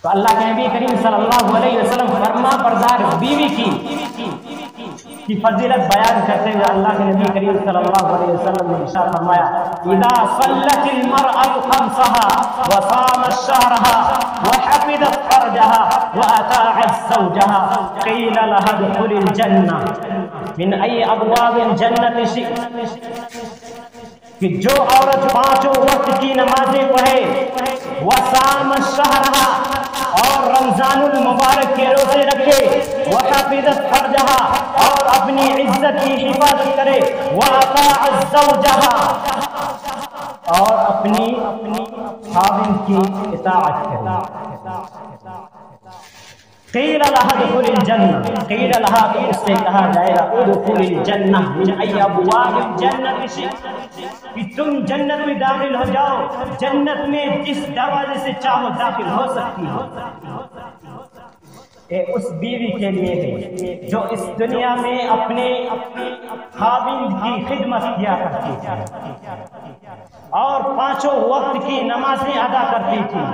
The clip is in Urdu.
تو اللہ کے نبی کریم صلی اللہ علیہ وسلم فرما بردار بیوی کی فضیلت بیان کرتے ہوئے اللہ کے نبی کریم صلی اللہ علیہ وسلم نے ارشاد فرمایا اذا صلت المرأة خمسها وصامت شهرها وحفظت فرجها واطاعت زوجها قيل لها ادخل الجنة من اي ابواب الجنة شئت، کہ جو عورت پانچوں وقت کی نمازیں پڑھے وصامت شهرها اور رمضان المبارک کے روزے رکھے وحفظت فرجها اور اپنی عزت کی حفاظت کرے واطاعت زوجها اور اپنی خاوند کی اطاعت کرے۔ قیل لها ادخل الجنہ، قیل لها کہ اس سے کہا جائے گا ادخل الجنہ من ای ابواب الجنۃ شئت، کہ تم جنت میں داخل ہو جاؤ، جنت میں جس دروازے سے چاہو داخل ہو سکتی ہو۔ اس بیوی کے لیے ہے جو اس دنیا میں اپنے خاوند کی خدمت کیا کرتی تھی اور پانچوں وقت کی نمازیں ادا کرتی تھی،